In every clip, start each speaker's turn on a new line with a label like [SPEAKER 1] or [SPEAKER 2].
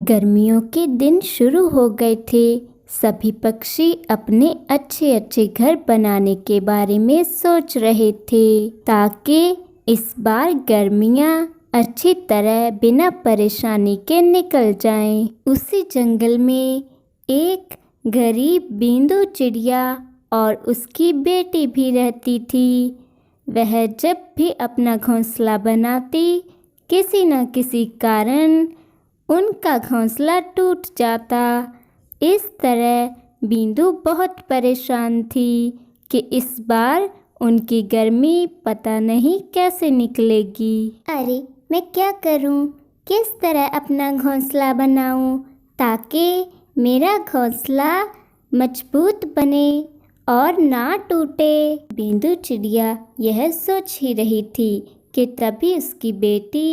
[SPEAKER 1] गर्मियों के दिन शुरू हो गए थे। सभी पक्षी अपने अच्छे अच्छे घर बनाने के बारे में सोच रहे थे ताकि इस बार गर्मियाँ अच्छी तरह बिना परेशानी के निकल जाएं। उसी जंगल में एक गरीब बींदू चिड़िया और उसकी बेटी भी रहती थी। वह जब भी अपना घोंसला बनाती, किसी न किसी कारण उनका घोंसला टूट जाता। इस तरह बींदू बहुत परेशान थी कि इस बार उनकी गर्मी पता नहीं कैसे निकलेगी।
[SPEAKER 2] अरे मैं क्या करूं? किस तरह अपना घोंसला बनाऊं ताकि मेरा घोंसला मजबूत बने और ना टूटे।
[SPEAKER 1] बींदू चिड़िया यह सोच ही रही थी कि तभी उसकी बेटी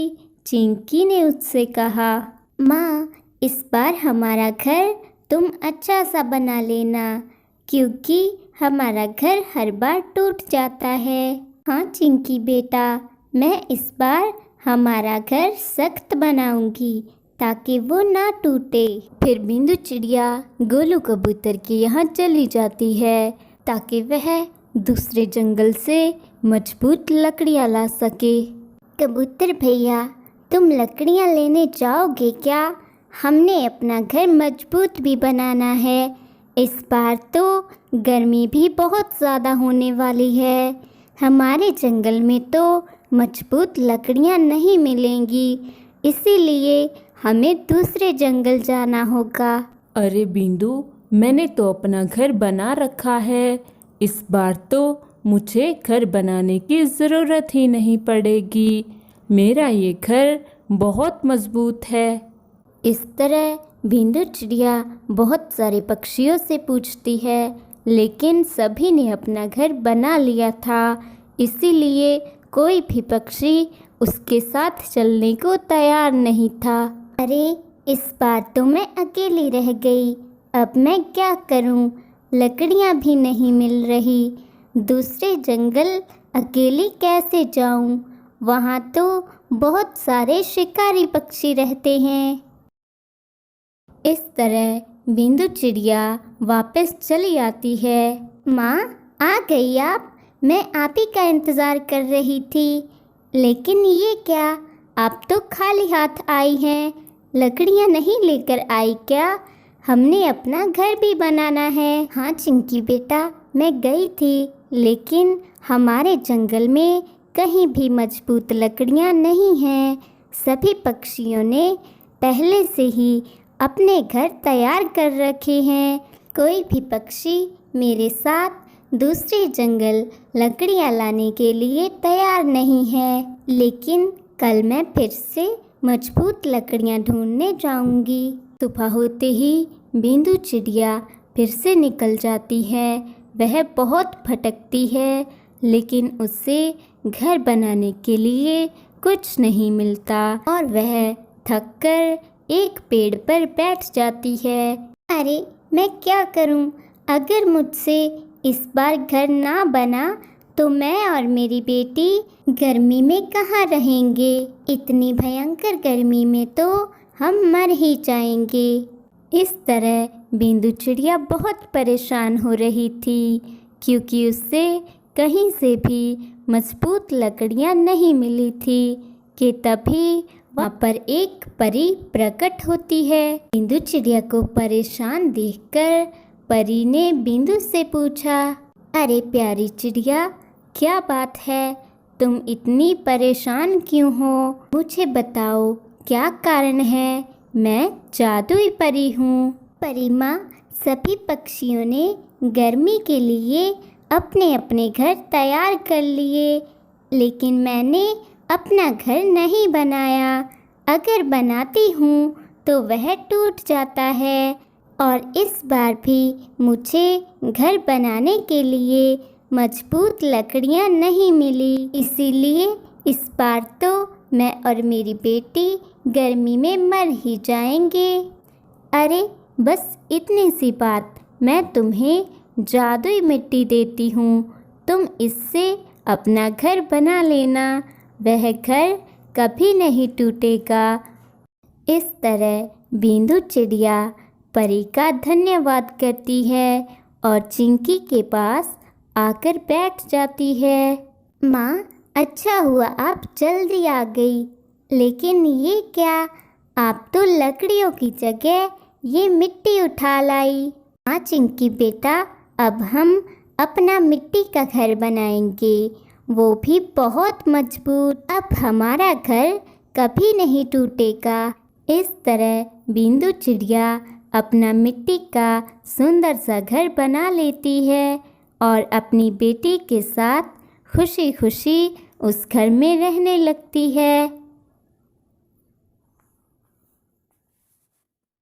[SPEAKER 1] चिंकी ने उससे कहा,
[SPEAKER 2] माँ, इस बार हमारा घर तुम अच्छा सा बना लेना, क्योंकि हमारा घर हर बार टूट जाता है। हाँ चिंकी बेटा, मैं इस बार हमारा घर सख्त बनाऊंगी ताकि वो ना टूटे।
[SPEAKER 1] फिर बिंदु चिड़िया गोलू कबूतर के यहाँ चली जाती है ताकि वह दूसरे जंगल से मजबूत लकड़ियाँ ला सके।
[SPEAKER 2] कबूतर भैया, तुम लकड़ियाँ लेने जाओगे क्या? हमने अपना घर मजबूत भी बनाना है। इस बार तो गर्मी भी बहुत ज़्यादा होने वाली है। हमारे जंगल में तो मजबूत लकड़ियाँ नहीं मिलेंगी, इसीलिए हमें दूसरे जंगल जाना होगा।
[SPEAKER 3] अरे बिंदु, मैंने तो अपना घर बना रखा है। इस बार तो मुझे घर बनाने की ज़रूरत ही नहीं पड़ेगी। मेरा ये घर बहुत मजबूत है।
[SPEAKER 1] इस तरह बिंदु चिड़िया बहुत सारे पक्षियों से पूछती है, लेकिन सभी ने अपना घर बना लिया था, इसीलिए कोई भी पक्षी उसके साथ चलने को तैयार नहीं था।
[SPEAKER 2] अरे इस बार तो मैं अकेली रह गई। अब मैं क्या करूं? लकड़ियां भी नहीं मिल रही। दूसरे जंगल अकेली कैसे जाऊं? वहां तो बहुत सारे शिकारी पक्षी रहते हैं।
[SPEAKER 1] इस तरह बिंदु चिड़िया वापस चली आती है।
[SPEAKER 2] माँ, आ गई आप? मैं आप ही का इंतज़ार कर रही थी। लेकिन ये क्या, आप तो खाली हाथ आई हैं। लकड़ियाँ नहीं लेकर आई क्या? हमने अपना घर भी बनाना है। हाँ चिंकी बेटा, मैं गई थी, लेकिन हमारे जंगल में कहीं भी मजबूत लकड़ियाँ नहीं हैं। सभी पक्षियों ने पहले से ही अपने घर तैयार कर रखे हैं। कोई भी पक्षी मेरे साथ दूसरे जंगल लकड़ियाँ लाने के लिए तैयार नहीं है। लेकिन कल मैं फिर से मजबूत लकड़ियाँ ढूंढने जाऊंगी।
[SPEAKER 1] सुबह होते ही बिंदु चिड़िया फिर से निकल जाती है। वह बहुत भटकती है, लेकिन उसे घर बनाने के लिए कुछ नहीं मिलता और वह थककर एक पेड़ पर बैठ जाती है।
[SPEAKER 2] अरे मैं क्या करूं? अगर मुझसे इस बार घर ना बना तो मैं और मेरी बेटी गर्मी में कहाँ रहेंगे? इतनी भयंकर गर्मी में तो हम मर ही जाएंगे।
[SPEAKER 1] इस तरह बिंदु चिड़िया बहुत परेशान हो रही थी, क्योंकि उसे कहीं से भी मजबूत लकड़ियाँ नहीं मिली थी कि तभी वहाँ पर एक परी प्रकट होती है। बिंदु चिड़िया को परेशान देखकर परी ने बिंदु से पूछा, अरे प्यारी चिड़िया, क्या बात है? तुम इतनी परेशान क्यों हो? मुझे बताओ, क्या कारण है? मैं जादुई परी हूँ।
[SPEAKER 2] परी माँ, सभी पक्षियों ने गर्मी के लिए अपने अपने घर तैयार कर लिए, लेकिन मैंने अपना घर नहीं बनाया। अगर बनाती हूँ तो वह टूट जाता है, और इस बार भी मुझे घर बनाने के लिए मजबूत लकड़ियाँ नहीं मिली, इसीलिए इस बार तो मैं और मेरी बेटी गर्मी में मर ही जाएंगे।
[SPEAKER 1] अरे बस इतनी सी बात, मैं तुम्हें जादुई मिट्टी देती हूँ, तुम इससे अपना घर बना लेना, वह घर कभी नहीं टूटेगा। इस तरह बिंदु चिड़िया परी का धन्यवाद करती है और चिंकी के पास आकर बैठ जाती है।
[SPEAKER 2] माँ, अच्छा हुआ आप जल्दी आ गई। लेकिन ये क्या, आप तो लकड़ियों की जगह ये मिट्टी उठा लाई। हाँ चिंकी बेटा, अब हम अपना मिट्टी का घर बनाएंगे, वो भी बहुत मजबूत। अब हमारा घर कभी नहीं टूटेगा।
[SPEAKER 1] इस तरह बिंदु चिड़िया अपना मिट्टी का सुंदर सा घर बना लेती है और अपनी बेटी के साथ खुशी खुशी उस घर में रहने लगती है।